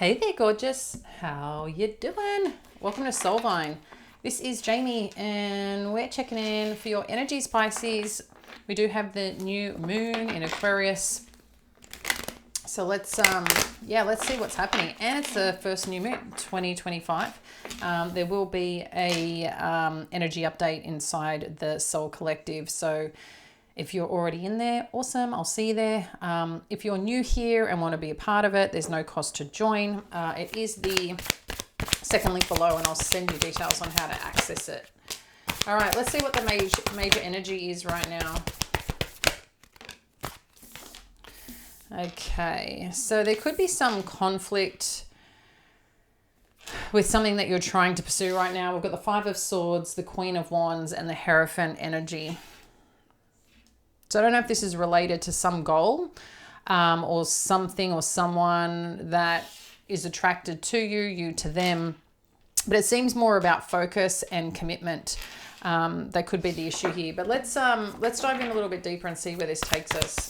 Hey there, gorgeous. How you doing? Welcome to Soulvine. This is Jamie, and we're checking in for your energies, Pisces. We do have the new moon in Aquarius, so let's see what's happening. And it's the first new moon, 2025. There will be a energy update inside the Soul Collective. So if you're already in there, awesome, I'll see you there. If you're new here and want to be a part of it, there's no cost to join. It is the second link below, and I'll send you details on how to access it. All right, let's see what the major energy is right now. Okay, so there could be some conflict with something that you're trying to pursue right now. We've got the Five of Swords, the Queen of Wands, and the Hierophant energy. So I don't know if this is related to some goal or something or someone that is attracted to you, you to them. But it seems more about focus and commitment. That could be the issue here. But let's dive in a little bit deeper and see where this takes us.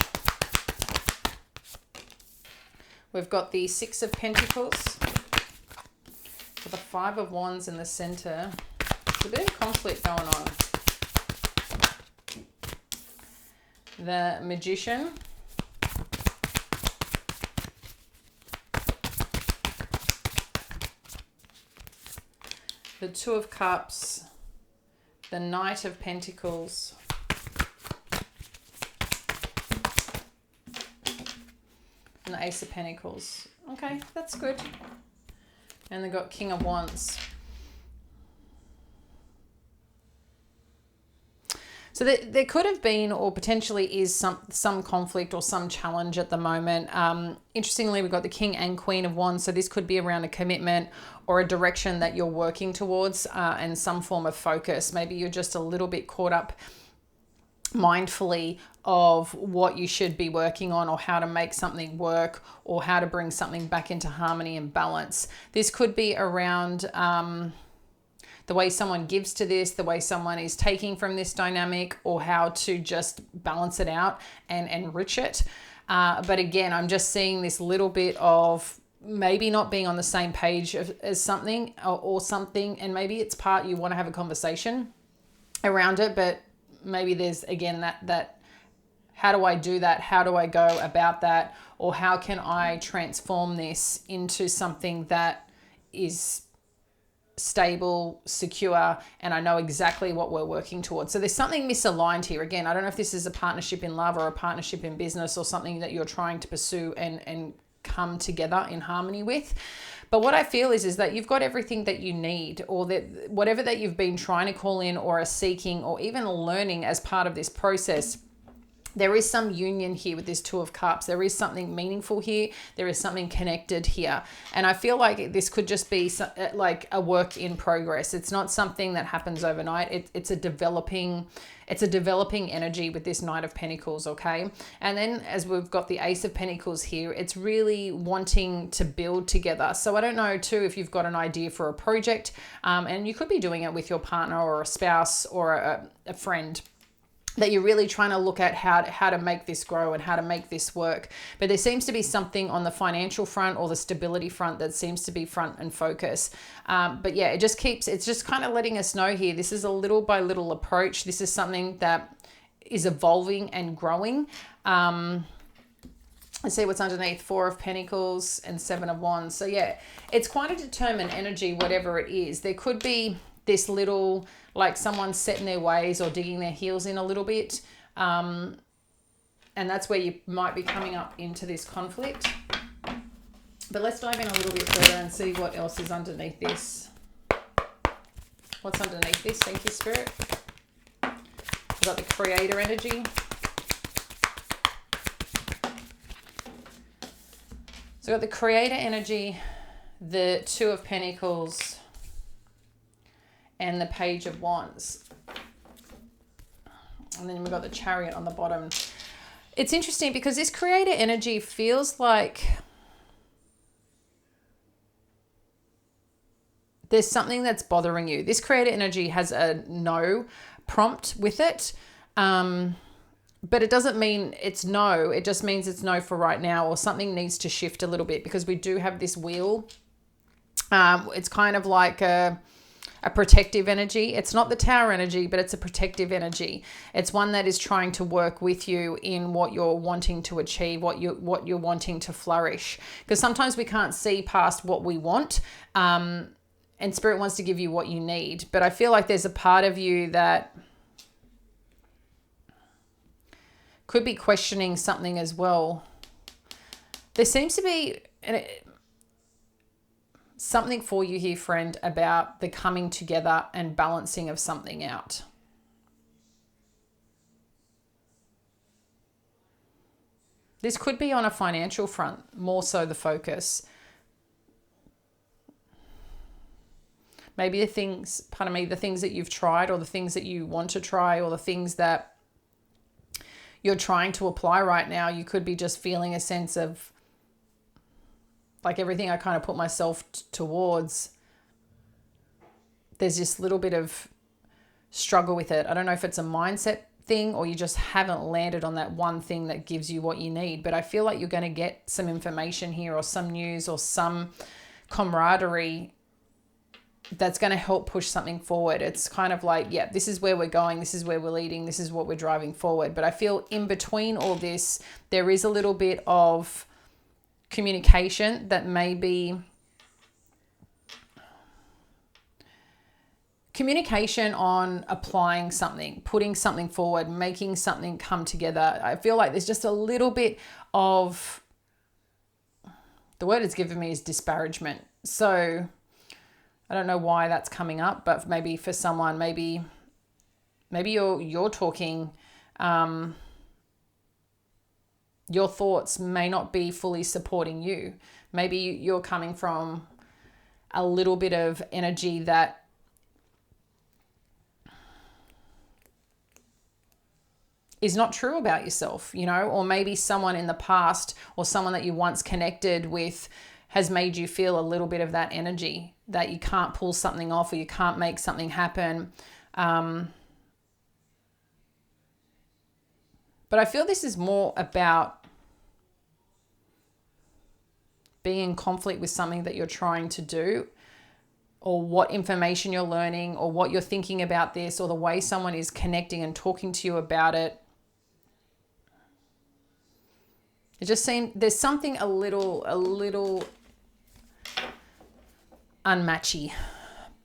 We've got the Six of Pentacles with the Five of Wands in the center. There's a bit of conflict going on. The Magician, the Two of Cups, the Knight of Pentacles, and the Ace of Pentacles. Okay, that's good. And they've got King of Wands. So there could have been, or potentially is, some conflict or some challenge at the moment. Interestingly, we've got the King and Queen of Wands. So this could be around a commitment or a direction that you're working towards and some form of focus. Maybe you're just a little bit caught up mindfully of what you should be working on, or how to make something work, or how to bring something back into harmony and balance. This could be around the way someone gives to this, the way someone is taking from this dynamic, or how to just balance it out and enrich it. But again, I'm just seeing this little bit of maybe not being on the same page as something or something. And maybe it's part you want to have a conversation around it, but maybe there's, again, that how do I do that? How do I go about that? Or how can I transform this into something that is stable, secure, and I know exactly what we're working towards. So there's something misaligned here. Again, I don't know if this is a partnership in love or a partnership in business, or something that you're trying to pursue and come together in harmony with. But what I feel is that you've got everything that you need, or that whatever that you've been trying to call in or are seeking or even learning as part of this process. There is some union here with this Two of Cups. There is something meaningful here. There is something connected here. And I feel like this could just be like a work in progress. It's not something that happens overnight. It's a developing energy with this Knight of Pentacles, okay? And then as we've got the Ace of Pentacles here, it's really wanting to build together. So I don't know too if you've got an idea for a project, and you could be doing it with your partner or a spouse or a friend, that you're really trying to look at how to make this grow and how to make this work. But there seems to be something on the financial front or the stability front that seems to be front and focus. But yeah, it's just kind of letting us know here, this is a little by little approach. This is something that is evolving and growing. Let's see what's underneath. Four of Pentacles and Seven of Wands. So yeah, it's quite a determined energy, whatever it is. There could be this little, like someone set in their ways or digging their heels in a little bit. And that's where you might be coming up into this conflict. But let's dive in a little bit further and see what else is underneath this. What's underneath this? Thank you, Spirit. We've got the Creator energy. So we've got the Creator energy, the Two of Pentacles, and the Page of Wands. And then we've got the Chariot on the bottom. It's interesting because this Creator energy feels like there's something that's bothering you. This Creator energy has a no prompt with it. But it doesn't mean it's no. It just means it's no for right now, or something needs to shift a little bit, because we do have this wheel. It's kind of like a protective energy. It's not the tower energy, but it's a protective energy. It's one that is trying to work with you in what you're wanting to achieve, what you're wanting to flourish. Because sometimes we can't see past what we want, and Spirit wants to give you what you need. But I feel like there's a part of you that could be questioning something as well. There seems to be something for you here, friend, about the coming together and balancing of something out. This could be on a financial front, more so the focus. Maybe the things that you've tried, or the things that you want to try, or the things that you're trying to apply right now, you could be just feeling a sense of, like, everything I kind of put myself towards, there's this little bit of struggle with it. I don't know if it's a mindset thing, or you just haven't landed on that one thing that gives you what you need. But I feel like you're going to get some information here, or some news, or some camaraderie that's going to help push something forward. It's kind of like, yeah, this is where we're going, this is where we're leading, this is what we're driving forward. But I feel in between all this, there is a little bit of communication that may be communication on applying something, putting something forward, making something come together. I feel like there's just a little bit of, the word it's given me is disparagement. So I don't know why that's coming up, but maybe for someone, maybe you're talking, your thoughts may not be fully supporting you. Maybe you're coming from a little bit of energy that is not true about yourself, or maybe someone in the past, or someone that you once connected with, has made you feel a little bit of that energy, that you can't pull something off, or you can't make something happen. But I feel this is more about being in conflict with something that you're trying to do, or what information you're learning, or what you're thinking about this, or the way someone is connecting and talking to you about it. It just seems there's something a little unmatchy,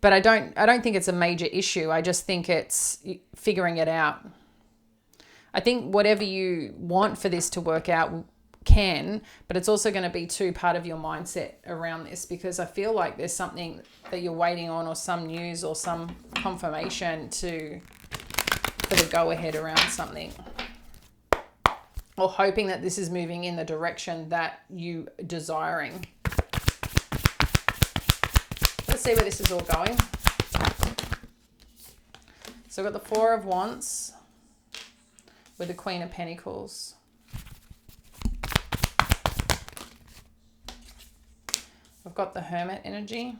but I don't think it's a major issue. I just think it's figuring it out. I think whatever you want for this to work out can, but it's also going to be part of your mindset around this, because I feel like there's something that you're waiting on, or some news, or some confirmation for the go ahead around something, or hoping that this is moving in the direction that you desiring. Let's see where this is all going. So we've got the Four of Wands with the Queen of Pentacles. We've got the Hermit energy.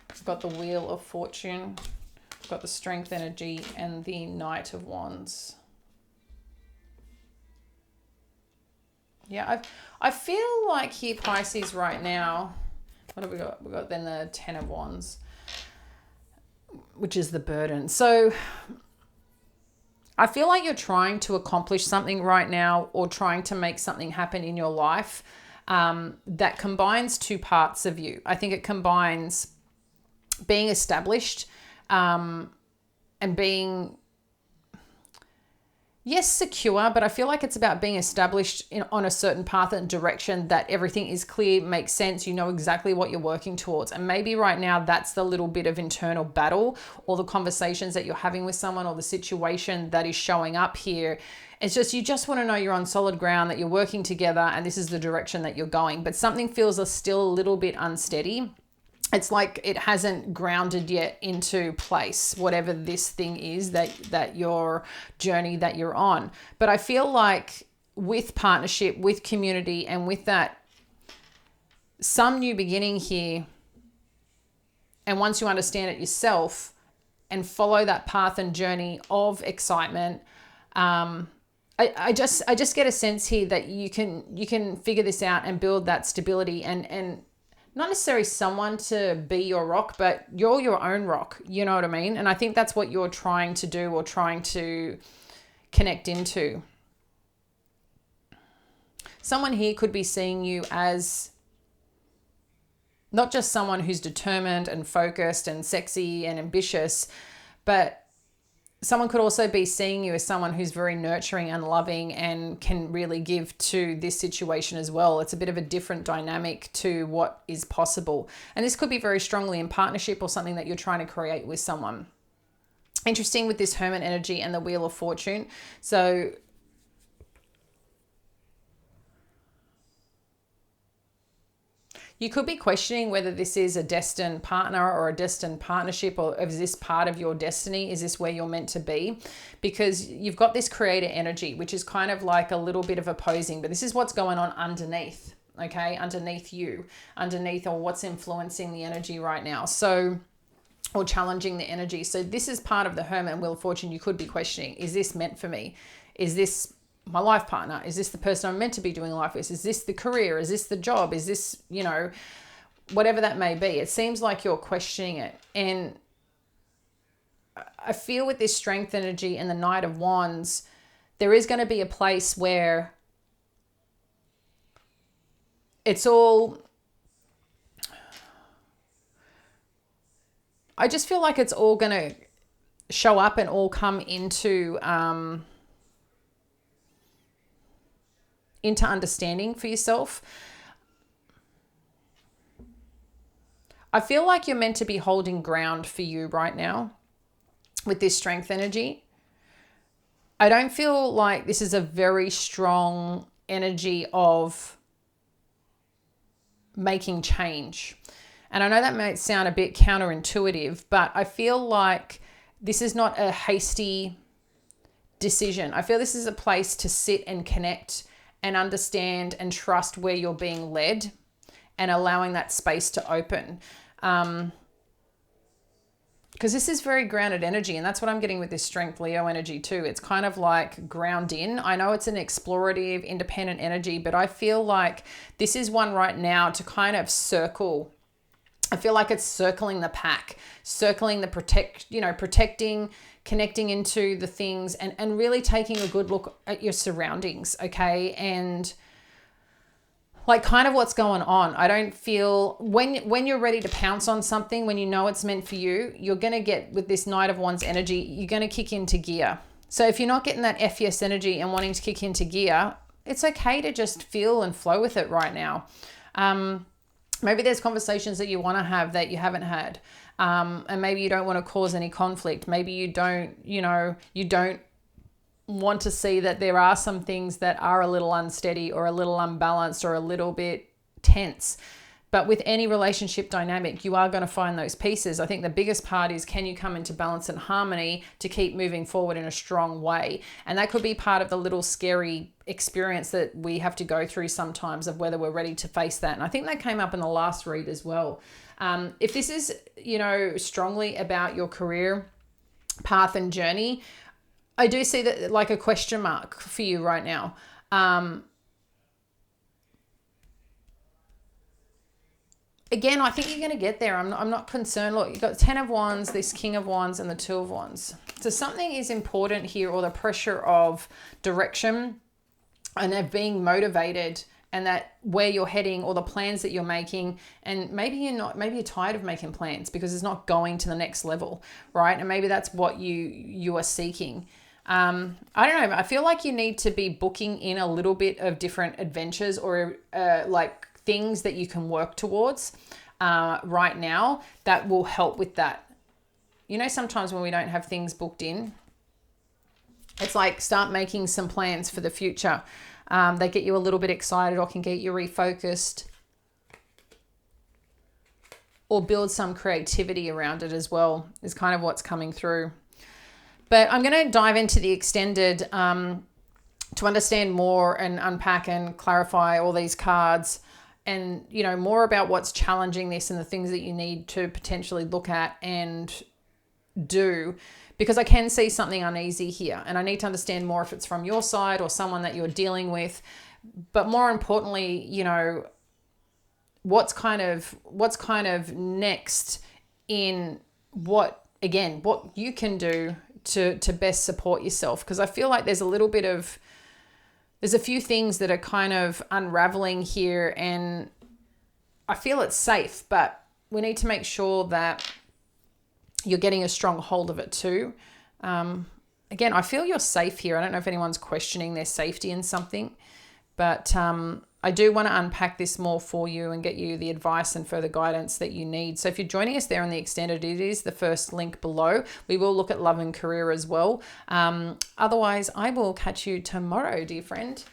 We've got the Wheel of Fortune. We've got the Strength energy and the Knight of Wands. Yeah, I feel like here, Pisces, right now, what have we got? We've got then the Ten of Wands, which is the burden. So I feel like you're trying to accomplish something right now, or trying to make something happen in your life that combines two parts of you. I think it combines being established and being, yes, secure, but I feel like it's about being established on a certain path and direction, that everything is clear, makes sense, you know exactly what you're working towards. And maybe right now that's the little bit of internal battle, or the conversations that you're having with someone, or the situation that is showing up here. It's just, you just want to know you're on solid ground, that you're working together, and this is the direction that you're going. But something feels still a little bit unsteady. It's like it hasn't grounded yet into place, whatever this thing is that your journey that you're on. But I feel like with partnership, with community, and with that, some new beginning here, and once you understand it yourself, and follow that path and journey of excitement. I just get a sense here that you can figure this out and build that stability, and not necessarily someone to be your rock, but you're your own rock. You know what I mean? And I think that's what you're trying to do, or trying to connect into. Someone here could be seeing you as not just someone who's determined and focused and sexy and ambitious, but someone could also be seeing you as someone who's very nurturing and loving and can really give to this situation as well. It's a bit of a different dynamic to what is possible. And this could be very strongly in partnership or something that you're trying to create with someone. Interesting with this Hermit energy and the Wheel of Fortune. So you could be questioning whether this is a destined partner or a destined partnership, or is this part of your destiny? Is this where you're meant to be? Because you've got this creator energy, which is kind of like a little bit of opposing, but this is what's going on underneath, okay? Underneath you, underneath, or what's influencing the energy right now. So, or challenging the energy. So this is part of the Hermit and Wheel of Fortune. You could be questioning, is this meant for me? Is this my life partner? Is this the person I'm meant to be doing life with? Is this the career? Is this the job? Is this, whatever that may be? It seems like you're questioning it. And I feel with this Strength energy and the Knight of Wands, there is going to be a place where it's all, I just feel like it's all going to show up and all come into understanding for yourself. I feel like you're meant to be holding ground for you right now with this Strength energy. I don't feel like this is a very strong energy of making change. And I know that might sound a bit counterintuitive, but I feel like this is not a hasty decision. I feel this is a place to sit and connect and understand and trust where you're being led, and allowing that space to open. Because this is very grounded energy, and that's what I'm getting with this Strength Leo energy too. It's kind of like ground in. I know it's an explorative, independent energy, but I feel like this is one right now to kind of circle. I feel like it's circling the pack, circling the protecting, connecting into the things, and really taking a good look at your surroundings, okay? And like kind of what's going on. I don't feel, when you're ready to pounce on something, when you know it's meant for you, you're going to get, with this Knight of Wands energy, you're going to kick into gear. So if you're not getting that FES energy and wanting to kick into gear, it's okay to just feel and flow with it right now. Maybe there's conversations that you want to have that you haven't had. And maybe you don't want to cause any conflict. Maybe you don't want to see that there are some things that are a little unsteady or a little unbalanced or a little bit tense. But with any relationship dynamic, you are going to find those pieces. I think the biggest part is, can you come into balance and harmony to keep moving forward in a strong way? And that could be part of the little scary experience that we have to go through sometimes, of whether we're ready to face that. And I think that came up in the last read as well. If this is, strongly about your career path and journey, I do see that like a question mark for you right now. Again, I think you're going to get there. I'm not concerned. Look, you've got 10 of Wands, this King of Wands, and the 2 of Wands. So something is important here, or the pressure of direction and of being motivated, and that where you're heading, or the plans that you're making. And maybe you're tired of making plans because it's not going to the next level, right? And maybe that's what you are seeking. I don't know. I feel like you need to be booking in a little bit of different adventures, or like things that you can work towards right now that will help with that. Sometimes when we don't have things booked in, it's like start making some plans for the future. They get you a little bit excited, or can get you refocused, or build some creativity around it as well, is kind of what's coming through. But I'm going to dive into the extended to understand more and unpack and clarify all these cards, and more about what's challenging this and the things that you need to potentially look at and do, because I can see something uneasy here, and I need to understand more if it's from your side or someone that you're dealing with. But more importantly, you know, what's kind of next in what you can do to best support yourself. Because I feel like there's a few things that are kind of unraveling here, and I feel it's safe, but we need to make sure that you're getting a strong hold of it too. Again, I feel you're safe here. I don't know if anyone's questioning their safety in something, but I do want to unpack this more for you and get you the advice and further guidance that you need. So if you're joining us there on the extended, it is the first link below. We will look at love and career as well. Otherwise, I will catch you tomorrow, dear friend.